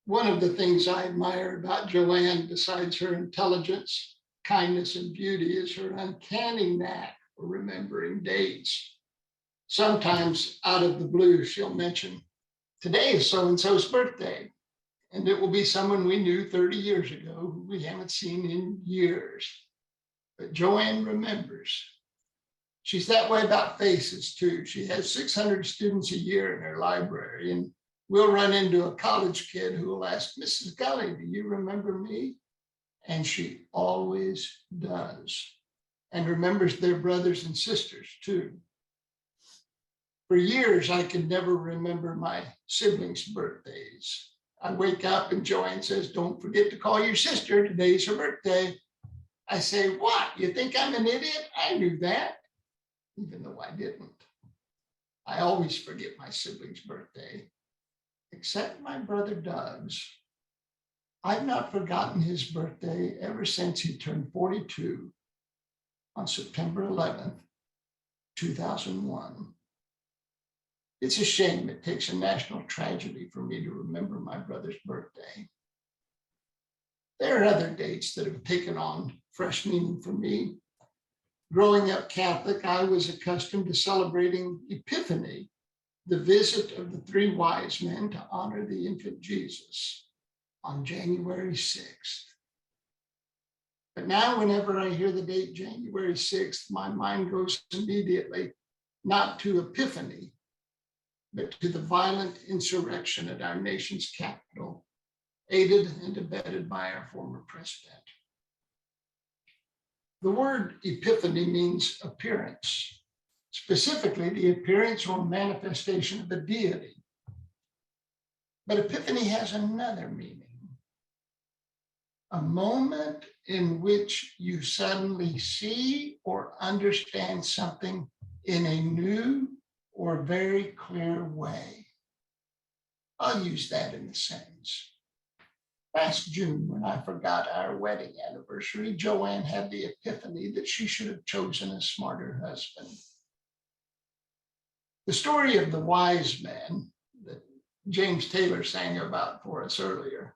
One of the things I admire about Joanne, besides her intelligence, kindness, and beauty, is her uncanny knack for remembering dates. Sometimes out of the blue, she'll mention, today is so-and-so's birthday, and it will be someone we knew 30 years ago who we haven't seen in years. But Joanne remembers. She's that way about faces too. She has 600 students a year in her library, and we'll run into a college kid who will ask, Mrs. Gulley, do you remember me? And she always does, and remembers their brothers and sisters too. For years, I could never remember my siblings' birthdays. I wake up and Joanne says, don't forget to call your sister, today's her birthday. I say, what, you think I'm an idiot? I knew that, even though I didn't. I always forget my sibling's birthday, except my brother Doug's. I've not forgotten his birthday ever since he turned 42 on September 11th, 2001. It's a shame it takes a national tragedy for me to remember my brother's birthday. There are other dates that have taken on fresh meaning for me. Growing up Catholic, I was accustomed to celebrating Epiphany, the visit of the three wise men to honor the infant Jesus, on January 6th. But now whenever I hear the date January 6th, my mind goes immediately not to Epiphany, but to the violent insurrection at our nation's capital, aided and abetted by our former president. The word epiphany means appearance, specifically the appearance or manifestation of a deity. But epiphany has another meaning. A moment in which you suddenly see or understand something in a new or very clear way. I'll use that in a sentence. Last June, when I forgot our wedding anniversary, Joanne had the epiphany that she should have chosen a smarter husband. The story of the wise man that James Taylor sang about for us earlier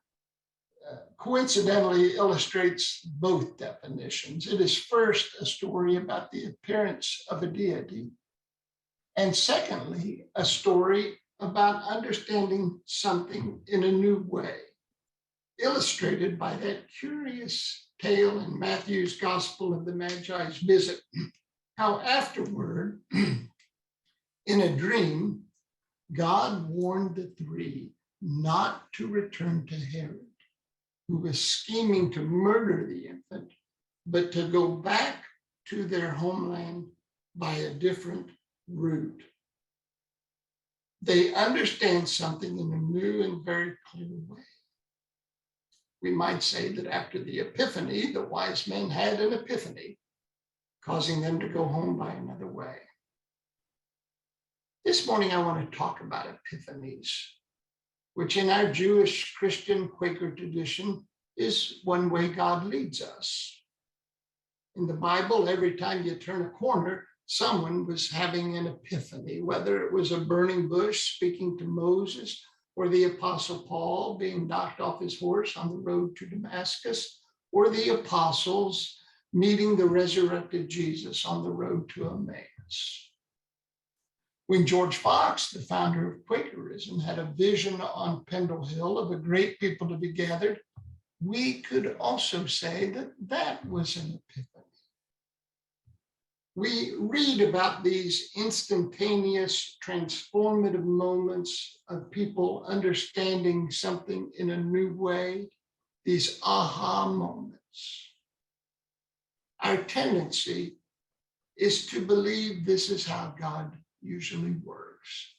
coincidentally illustrates both definitions. It is first a story about the appearance of a deity, and secondly, a story about understanding something in a new way, illustrated by that curious tale in Matthew's Gospel of the Magi's visit, how afterward, in a dream, God warned the three not to return to Herod, who was scheming to murder the infant, but to go back to their homeland by a different route. They understand something in a new and very clear way. We might say that after the Epiphany, the wise men had an epiphany, causing them to go home by another way. This morning, I want to talk about epiphanies, which in our Jewish, Christian, Quaker tradition is one way God leads us. In the Bible, every time you turn a corner, someone was having an epiphany, whether it was a burning bush speaking to Moses, or the Apostle Paul being knocked off his horse on the road to Damascus, or the apostles meeting the resurrected Jesus on the road to Emmaus. When George Fox, the founder of Quakerism, had a vision on Pendle Hill of a great people to be gathered, we could also say that that was an epiphany. We read about these instantaneous, transformative moments of people understanding something in a new way, these aha moments. Our tendency is to believe this is how God usually works,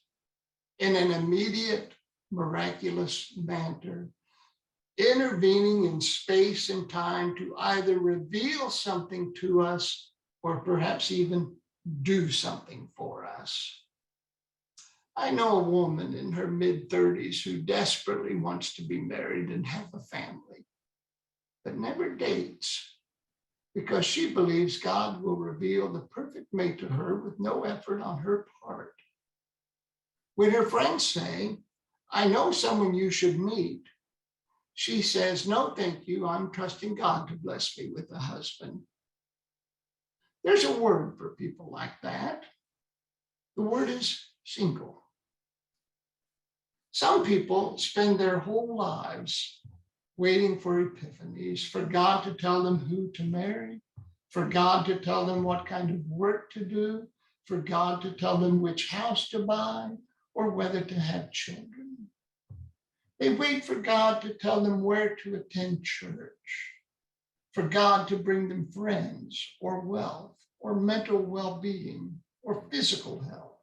in an immediate, miraculous manner, intervening in space and time to either reveal something to us or perhaps even do something for us. I know a woman in her mid-30s who desperately wants to be married and have a family, but never dates because she believes God will reveal the perfect mate to her with no effort on her part. When her friends say, I know someone you should meet, she says, no, thank you. I'm trusting God to bless me with a husband. There's a word for people like that. The word is single. Some people spend their whole lives waiting for epiphanies, for God to tell them who to marry, for God to tell them what kind of work to do, for God to tell them which house to buy or whether to have children. They wait for God to tell them where to attend church, for God to bring them friends or wealth or mental well-being or physical health.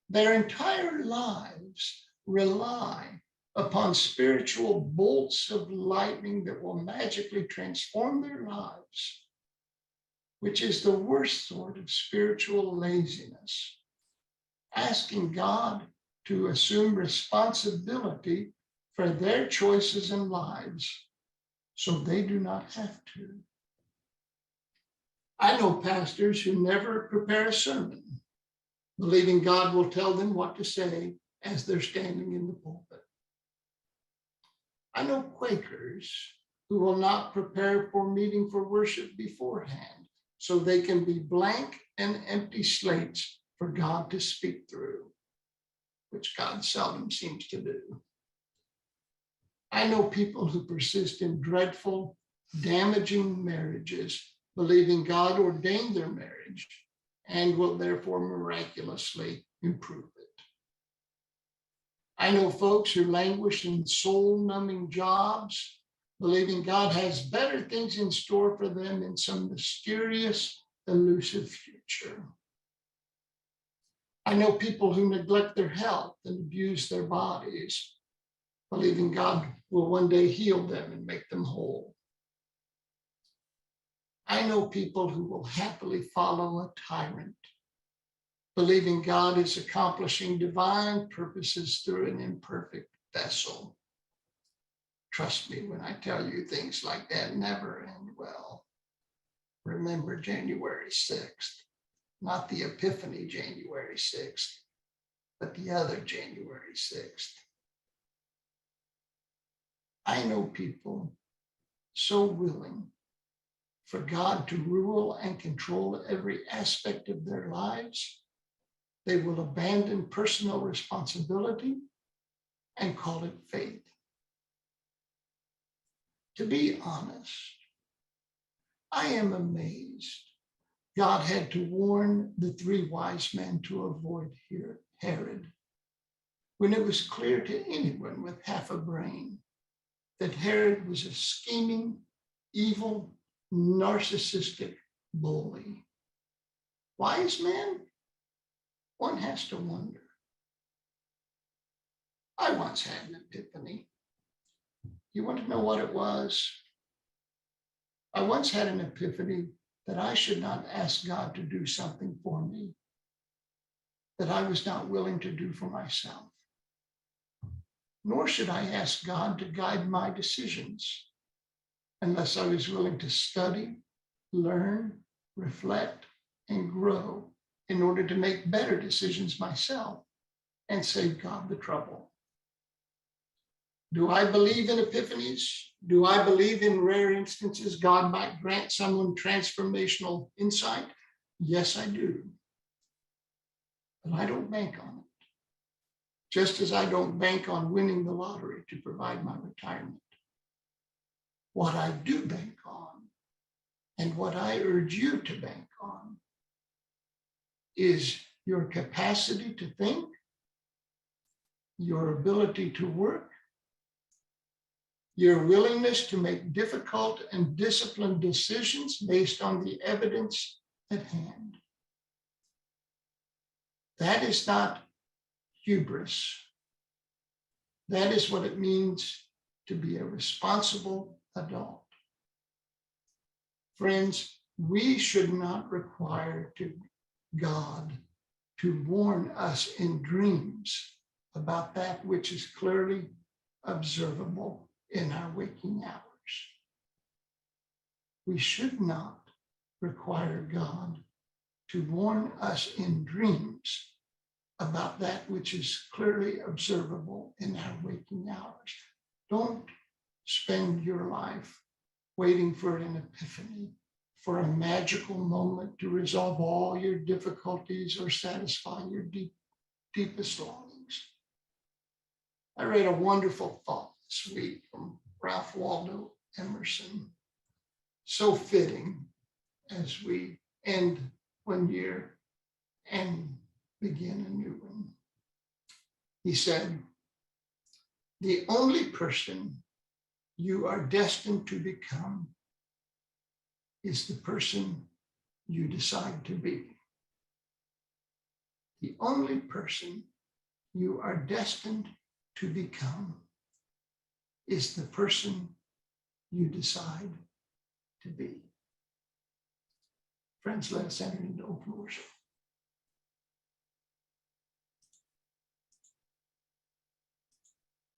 Their entire lives rely upon spiritual bolts of lightning that will magically transform their lives, which is the worst sort of spiritual laziness, asking God to assume responsibility for their choices and lives so they do not have to. I know pastors who never prepare a sermon, believing God will tell them what to say as they're standing in the pulpit. I know Quakers who will not prepare for meeting for worship beforehand so they can be blank and empty slates for God to speak through, which God seldom seems to do. I know people who persist in dreadful, damaging marriages, believing God ordained their marriage and will therefore miraculously improve it. I know folks who languish in soul-numbing jobs, believing God has better things in store for them in some mysterious, elusive future. I know people who neglect their health and abuse their bodies, believing God will one day heal them and make them whole. I know people who will happily follow a tyrant, believing God is accomplishing divine purposes through an imperfect vessel. Trust me when I tell you things like that never end well. Remember January 6th, not the Epiphany January 6th, but the other January 6th. I know people so willing for God to rule and control every aspect of their lives, they will abandon personal responsibility and call it faith. To be honest, I am amazed God had to warn the three wise men to avoid Herod when it was clear to anyone with half a brain that Herod was a scheming, evil, narcissistic bully. Wise men? One has to wonder. I once had an epiphany. You want to know what it was? I once had an epiphany that I should not ask God to do something for me that I was not willing to do for myself. Nor should I ask God to guide my decisions unless I was willing to study, learn, reflect, and grow in order to make better decisions myself and save God the trouble. Do I believe in epiphanies? Do I believe in rare instances God might grant someone transformational insight? Yes, I do. But I don't bank on it. Just as I don't bank on winning the lottery to provide my retirement. What I do bank on, and what I urge you to bank on, is your capacity to think, your ability to work, your willingness to make difficult and disciplined decisions based on the evidence at hand. That is not hubris. That is what it means to be a responsible adult. Friends, we should not require God to warn us in dreams about that which is clearly observable in our waking hours. We should not require God to warn us in dreams about that which is clearly observable in our waking hours. Don't spend your life waiting for an epiphany, for a magical moment to resolve all your difficulties or satisfy your deepest longings. I read a wonderful thought this week from Ralph Waldo Emerson, so fitting as we end one year and begin a new one. He said, "The only person you are destined to become is the person you decide to be." The only person you are destined to become is the person you decide to be. Friends, let us enter into open worship.